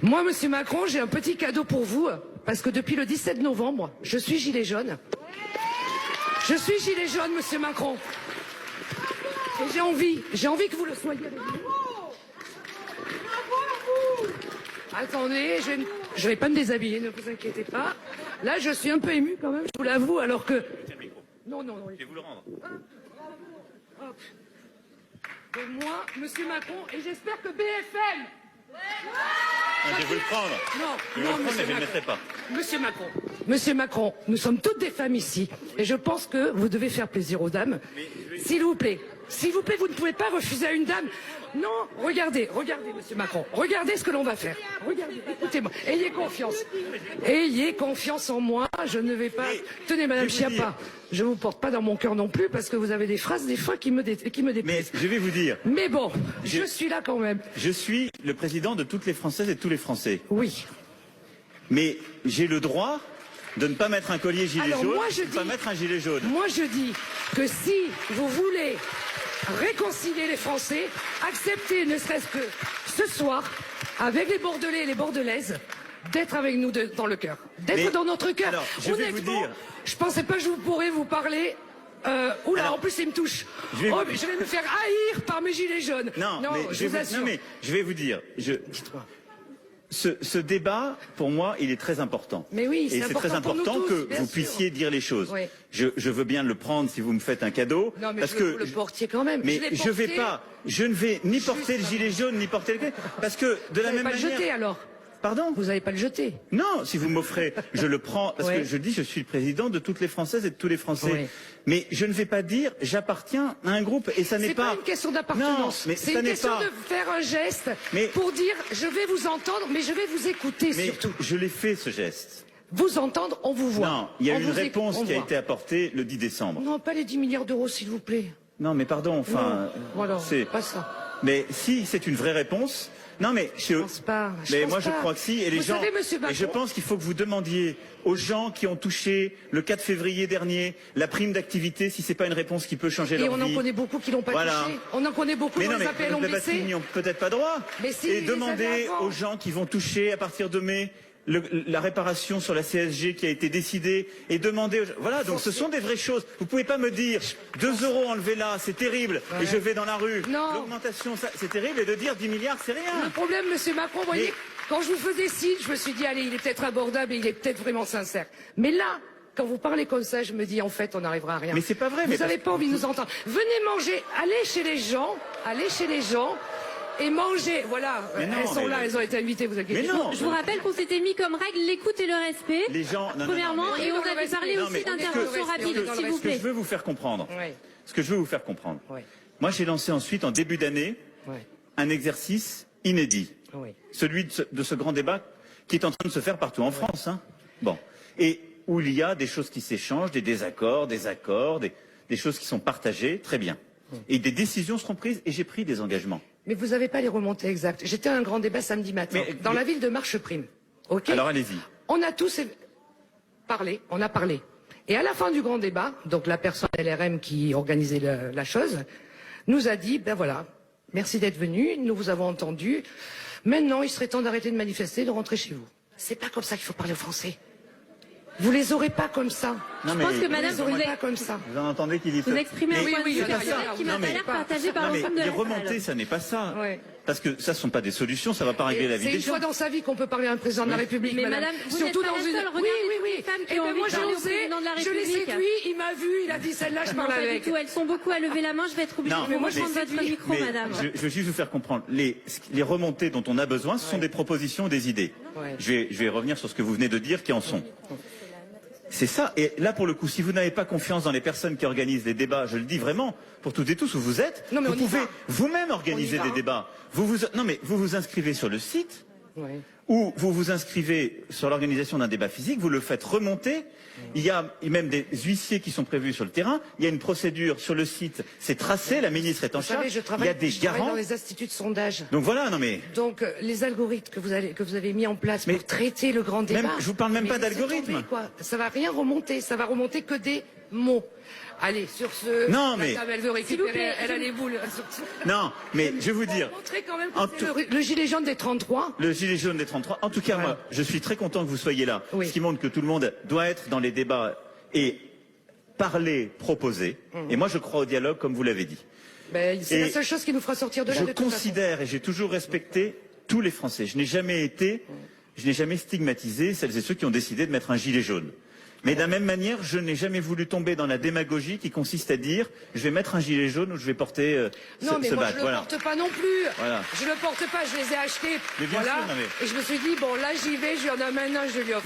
Moi, monsieur Macron, j'ai un petit cadeau pour vous, parce que depuis le 17 novembre, je suis gilet jaune. Je suis gilet jaune, monsieur Macron. Et j'ai envie que vous le soyez avec nous. Attendez, je vais pas me déshabiller, ne vous inquiétez pas. Là, je suis un peu émue quand même, je vous l'avoue, alors que... Non. Je vais vous le rendre. Hop. Donc moi, monsieur Macron, et j'espère que BFM... Non, je vais vous le prendre. Non, mais je ne le mettrai pas. Monsieur Macron, nous sommes toutes des femmes ici, et je pense que vous devez faire plaisir aux dames. S'il vous plaît, vous ne pouvez pas refuser à une dame. Non, regardez, monsieur Macron, regardez ce que l'on va faire. Regardez, écoutez-moi, ayez confiance en moi, je ne vais pas... Tenez, madame Schiappa, je vous porte pas dans mon cœur non plus, parce que vous avez des phrases, des fois, qui me déplaisent. Mais je vais vous dire... Mais bon, je suis là quand même. Je suis le président de toutes les Françaises et de tous les Français. Oui. Mais j'ai le droit de ne pas mettre un collier gilet jaune, de ne pas mettre un gilet jaune. Moi, je dis que si vous voulez réconcilier les Français, acceptez, ne serait-ce que ce soir, avec les Bordelais et les Bordelaises, d'être avec nous dans le cœur, d'être dans notre cœur. Alors, je vais vous dire... je pensais pas que je pourrais vous parler. En plus, il me touche. Je vais me faire haïr par mes gilets jaunes. Je vais vous dire. Dites-moi. Ce débat, pour moi, il est très important. Mais oui, et c'est très important que vous puissiez dire les choses. Oui. Je veux bien le prendre si vous me faites un cadeau. Non, mais parce que vous le portiez quand même. Mais je ne vais ni porter le gilet jaune, ni porter le... Parce que de la même manière... Vous n'allez pas le jeter alors? Pardon? Vous n'allez pas le jeter? Non, si vous m'offrez, je le prends, parce que je dis je suis le président de toutes les Françaises et de tous les Français. Oui. Mais je ne vais pas dire j'appartiens à un groupe, et ça n'est pas... C'est pas une question d'appartenance, c'est une question de faire un geste pour dire je vais vous entendre, mais je vais vous écouter surtout. Je l'ai fait ce geste. Vous entendre, on vous voit. Non, il y a une réponse qui a été apportée le 10 décembre. Non, pas les 10 milliards d'euros, s'il vous plaît. Non, mais pardon, enfin... Voilà, c'est pas ça. Mais si c'est une vraie réponse... Non, mais je pense pas. Moi, je crois que si. Et les gens. Savez, monsieur Macron, et je pense qu'il faut que vous demandiez aux gens qui ont touché le 4 février dernier la prime d'activité si c'est pas une réponse qui peut changer leur vie. Et on en connaît beaucoup qui l'ont pas touché. On en connaît beaucoup dont les APL ont baissé. Ils n'y ont peut-être pas droit. Mais si, et demandez aux gens qui vont toucher à partir de mai la réparation sur la CSG qui a été décidée, et demander... Voilà, donc ce sont des vraies choses. Vous pouvez pas me dire 2 euros enlevés là, c'est terrible, et je vais dans la rue. L'augmentation, c'est terrible, et de dire 10 milliards, c'est rien. Le problème, monsieur Macron, vous voyez, quand je vous faisais signe, je me suis dit, allez, il est peut-être abordable et il est peut-être vraiment sincère. Mais là, quand vous parlez comme ça, je me dis, en fait, on n'arrivera à rien. Mais c'est pas vrai. Vous n'avez pas envie de nous entendre. Venez manger, allez chez les gens, et manger, voilà, elles sont là, elles ont été invitées, vous inquiétez pas. Je vous rappelle qu'on s'était mis comme règle l'écoute et le respect, premièrement, et on avait parlé aussi d'intervention rapide, s'il vous plaît. Ce que je veux vous faire comprendre, moi j'ai lancé ensuite, en début d'année, un exercice inédit, celui de ce grand débat qui est en train de se faire partout en France. Bon, et où il y a des choses qui s'échangent, des désaccords, des accords, des choses qui sont partagées, très bien. Et des décisions seront prises, et j'ai pris des engagements. Mais vous n'avez pas les remontées exactes. J'étais à un grand débat samedi matin, dans la ville de Marcheprime. Alors allez-y. On a tous parlé, Et à la fin du grand débat, donc la personne LRM qui organisait la chose, nous a dit, ben voilà, merci d'être venu, nous vous avons entendu. Maintenant, il serait temps d'arrêter de manifester et de rentrer chez vous. C'est pas comme ça qu'il faut parler aux Français. Vous les aurez pas comme ça. Je pense que madame, vous en entendez qui dit ça. Vous exprimez un point de vue qui m'a pas l'air partagé par l'ensemble de la salle. Les remontées, ça n'est pas ça. Parce que ça, ce ne sont pas des solutions, ça ne va pas régler la vie des gens. C'est une fois dans sa vie qu'on peut parler à un président de la République, mais madame, vous n'êtes pas la seule, regardez les femmes qui ont envie de parler au président de la République. Je l'ai séduit, il m'a vu, il a dit celle-là, je parle avec. Elles sont beaucoup à lever la main, je vais être obligée de vous reprendre votre micro, madame. Je veux juste vous faire comprendre, les remontées dont on a besoin, ce sont des propositions, des idées. Je vais revenir sur ce que vous venez de dire, qui en sont. C'est ça, et là pour le coup, si vous n'avez pas confiance dans les personnes qui organisent les débats, je le dis vraiment, pour toutes et tous où vous êtes, vous pouvez vous-même organiser des débats. Vous vous inscrivez sur le site, ou vous vous inscrivez sur l'organisation d'un débat physique, vous le faites remonter, il y a même des huissiers qui sont prévus sur le terrain, il y a une procédure sur le site, c'est tracé, la ministre est en charge, il y a des garants. Dans les instituts de sondage. Donc voilà, Donc les algorithmes que vous avez mis en place pour traiter le grand débat. Je vous parle même pas d'algorithme. Ça va rien remonter, ça va remonter que des mots. Allez, sur ce... Non, mais... Elle veut récupérer, elle a les boules. Non, mais je vais vous dire... Le gilet jaune des 33. Le gilet jaune des 33. En tout cas, Ouais. moi, je suis très content que vous soyez là. Oui. Ce qui montre que tout le monde doit être dans les débats et parler, proposer. Et moi, je crois au dialogue, comme vous l'avez dit. Ben, c'est Et la seule chose qui nous fera sortir de là. Je de toute façon. considère, et j'ai toujours respecté tous les Français. Je n'ai jamais stigmatisé celles et ceux qui ont décidé de mettre un gilet jaune. Mais de la même manière, je n'ai jamais voulu tomber dans la démagogie qui consiste à dire je vais mettre un gilet jaune ou je vais porter Non, mais ce moi, badge. je le porte pas non plus. Voilà. Je le porte pas, je les ai achetés. Mais bien Voilà. sûr, non, mais- Et je me suis dit, bon, là, j'y vais, je lui en amène un, je lui offre.